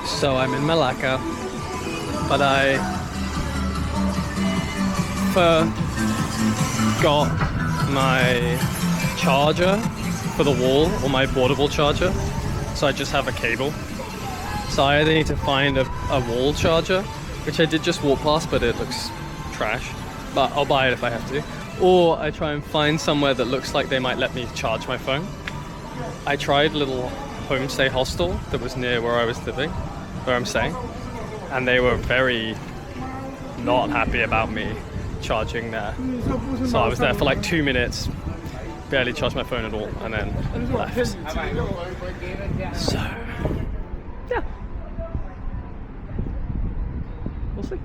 So I'm in Melaka, but I forgot my charger for the wall, or my portable charger, so I just have a cable. So I either need to find a wall charger, which I did just walk past, but it looks trash, but I'll buy it if I have to, or I try and find somewhere that looks like they might let me charge my phone. I tried a little homestay hostel that was near where I was living, where I'm staying, and they were very not happy about me charging there. So I was there for like 2 minutes, barely charged my phone at all, and then left. So, yeah. We'll see.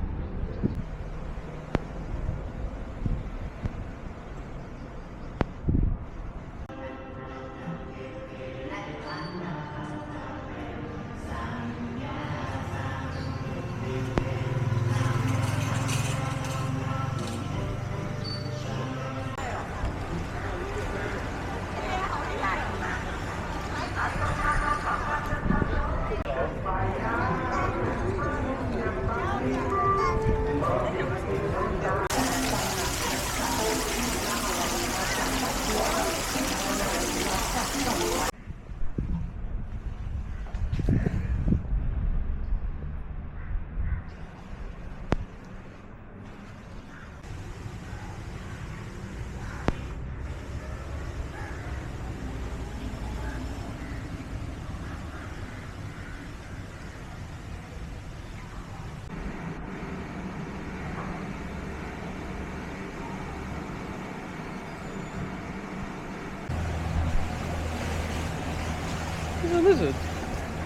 There's a lizard.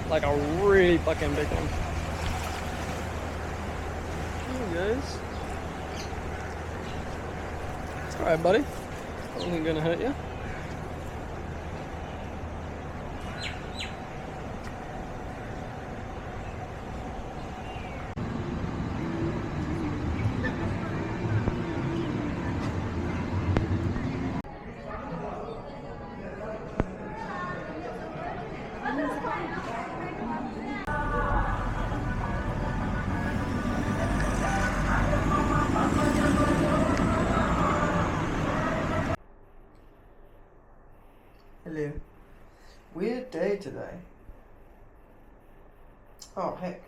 Like a really fucking big one. There he goes. It's alright, buddy. Wasn't gonna hurt you. Hello. Weird day today. Oh, heck.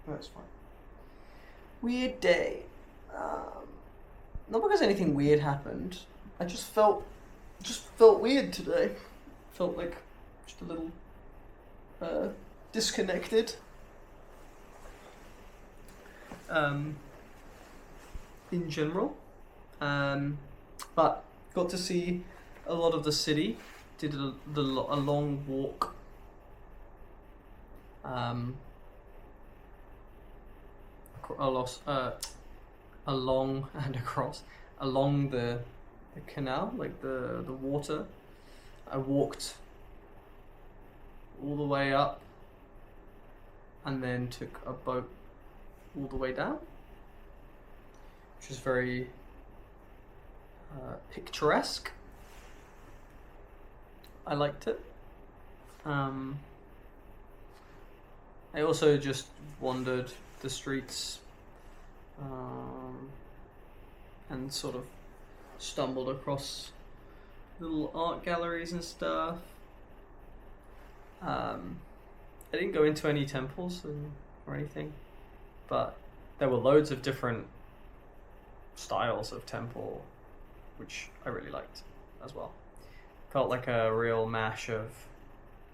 That's fine. Weird day. Not because anything weird happened. I just felt weird today. Felt like just a little disconnected. In general. But got to see a lot of the city. Did a long walk. Along the canal, like the water. I walked all the way up, and then took a boat all the way down, which is very picturesque. I liked it. I also just wandered the streets and sort of stumbled across little art galleries and stuff. I didn't go into any temples or anything, but there were loads of different styles of temple, which I really liked as well. Felt like a real mash of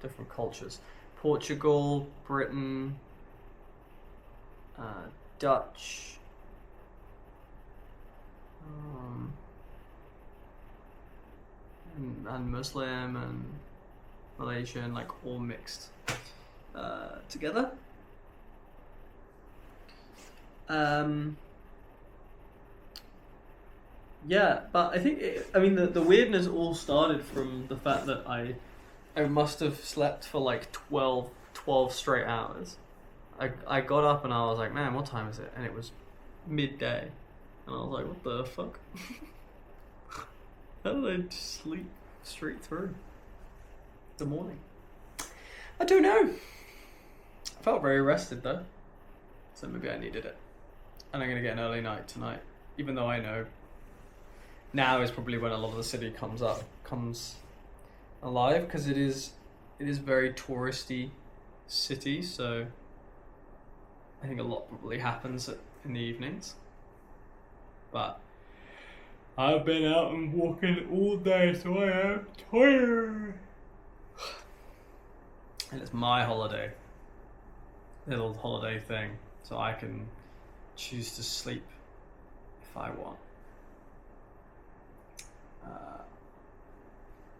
different cultures. Portugal, Britain, Dutch, and Muslim and Malaysian, like all mixed together. Yeah, but I think the weirdness all started from the fact that I must have slept for like 12 straight hours. I got up and I was like, man, what time is it? And it was midday. And I was like, what the fuck? How did I sleep straight through the morning? I don't know. I felt very rested though, so maybe I needed it. And I'm gonna get an early night tonight, even though I know now is probably when a lot of the city comes alive, because it is very touristy city. So I think a lot probably happens in the evenings. But I've been out and walking all day, so I am tired. And it's my holiday, little holiday thing, so I can choose to sleep if I want.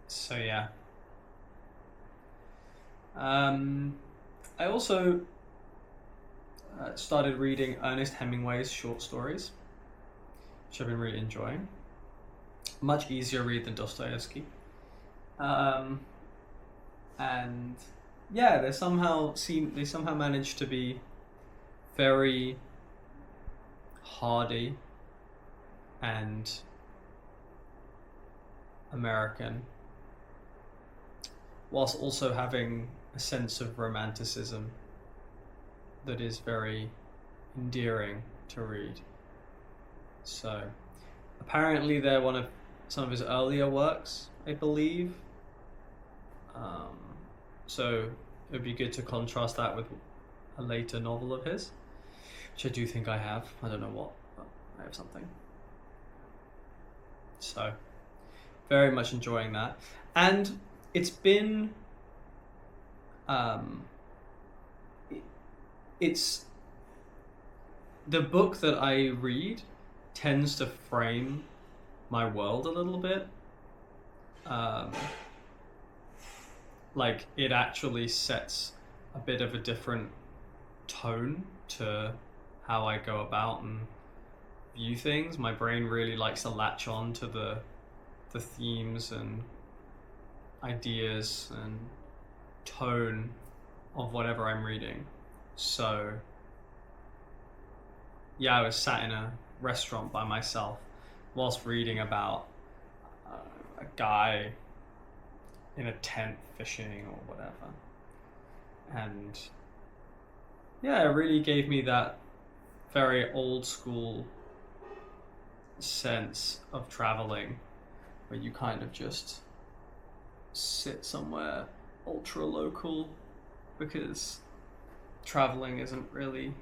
So yeah. I also started reading Ernest Hemingway's short stories, which I've been really enjoying. Much easier read than Dostoevsky. And yeah, they somehow managed to be very hardy and American, whilst also having a sense of romanticism that is very endearing to read. So apparently they're one of some of his earlier works, I believe. So it would be good to contrast that with a later novel of his, which I do think I have. I don't know what, but I have something. So very much enjoying that. And it's been it's the book that I read tends to frame my world a little bit. Like it actually sets a bit of a different tone to how I go about and view things. My brain really likes to latch on to the themes and ideas and tone of whatever I'm reading. So yeah, I was sat in a restaurant by myself whilst reading about a guy in a tent fishing or whatever, and yeah, it really gave me that very old school sense of traveling, where you kind of just sit somewhere ultra local, because traveling isn't really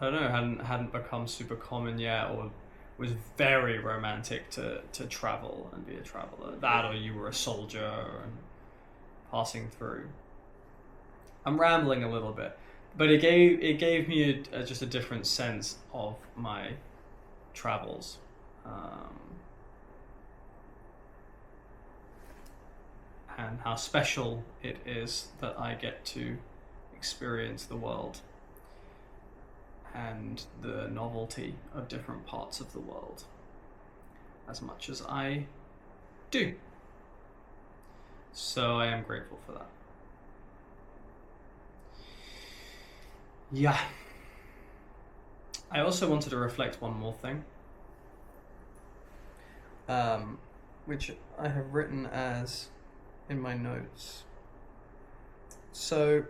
I don't know, hadn't become super common yet, or was very romantic to travel and be a traveler. That, or you were a soldier and passing through. I'm rambling a little bit, but it gave me just a different sense of my travels. And how special it is that I get to experience the world and the novelty of different parts of the world as much as I do. So I am grateful for that. Yeah. I also wanted to reflect one more thing, which I have written as in my notes. So,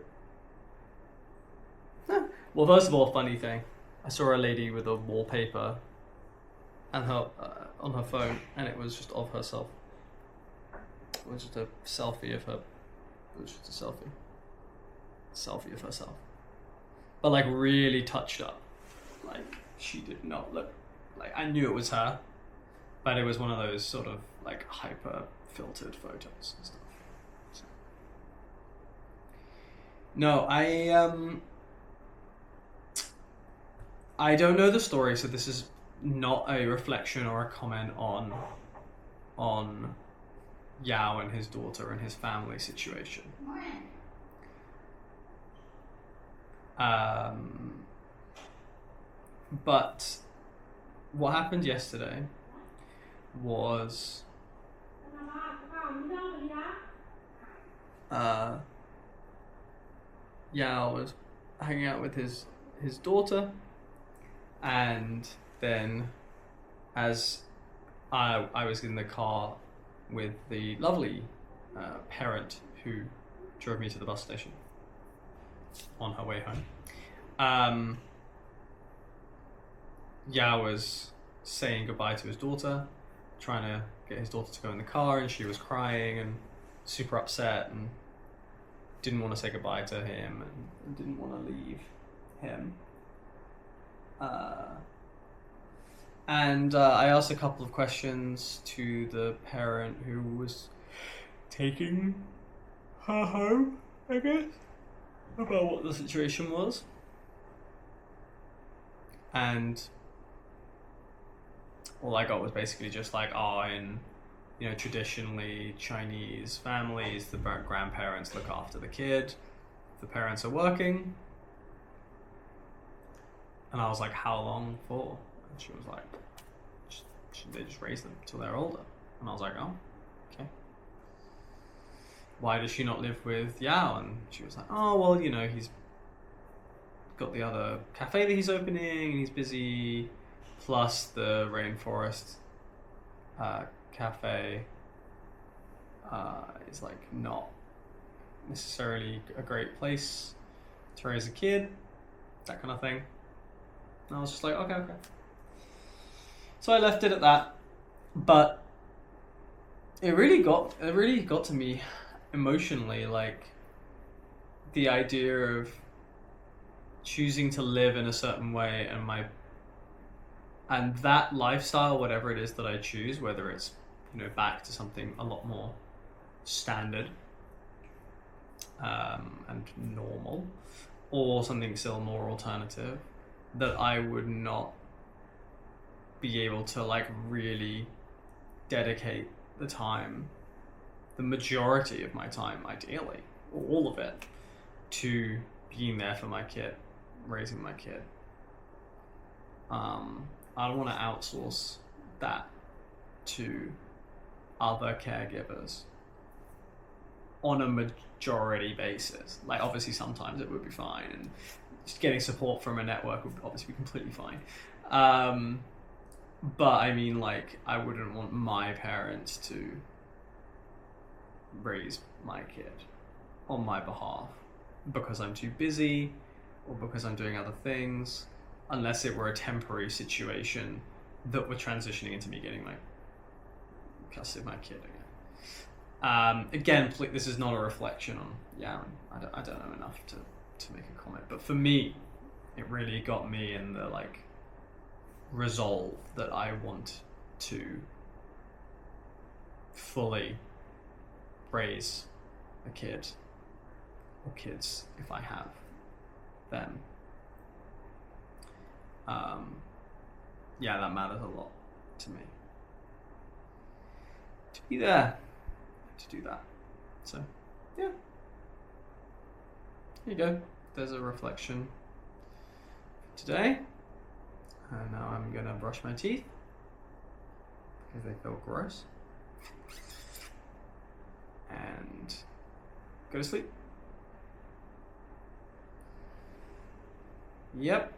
well, first of all, funny thing, I saw a lady with a wallpaper and her on her phone, and it was just of herself. It was just a selfie of her. It was just a selfie of herself, but like really touched up. Like she did not look like, I knew it was her, but it was one of those sort of like hyper filtered photos and stuff. So. No, I don't know the story, so this is not a reflection or a comment on Yao and his daughter and his family situation. But what happened yesterday was Yao was hanging out with his daughter, and then as I was in the car with the lovely parent who drove me to the bus station on her way home. Yao was saying goodbye to his daughter, trying to get his daughter to go in the car, and she was crying and super upset and didn't want to say goodbye to him and didn't want to leave him. And I asked a couple of questions to the parent who was taking her home, I guess, about what the situation was. And all I got was basically just like, in traditionally Chinese families, the grandparents look after the kid. The parents are working. And I was like, how long for? And she was like, they just raise them till they're older. And I was like, oh, okay. Why does she not live with Yao? And she was like, oh, well, he's got the other cafe that he's opening and he's busy, plus the rainforest cafe is like not necessarily a great place to raise a kid, that kind of thing. And I was just like, okay. So I left it at that, but it really got to me emotionally, like the idea of choosing to live in a certain way and that lifestyle, whatever it is that I choose, whether it's back to something a lot more standard and normal, or something still more alternative, that I would not be able to like really dedicate the majority of my time, ideally, or all of it, to being there for my kid, raising my kid. I don't want to outsource that to other caregivers on a majority basis. Like, obviously sometimes it would be fine, and just getting support from a network would obviously be completely fine. But I mean, like, I wouldn't want my parents to raise my kid on my behalf because I'm too busy or because I'm doing other things, unless it were a temporary situation that were transitioning into me getting my custody of my kid again. Again, this is not a reflection on Yao. I don't know enough to make a comment, but for me, it really got me in the like resolve that I want to fully raise a kid or kids if I have them. Yeah, that matters a lot to me. To be there, to do that. So, yeah. Here you go. There's a reflection today. And now I'm gonna brush my teeth because they feel gross. And go to sleep. Yep.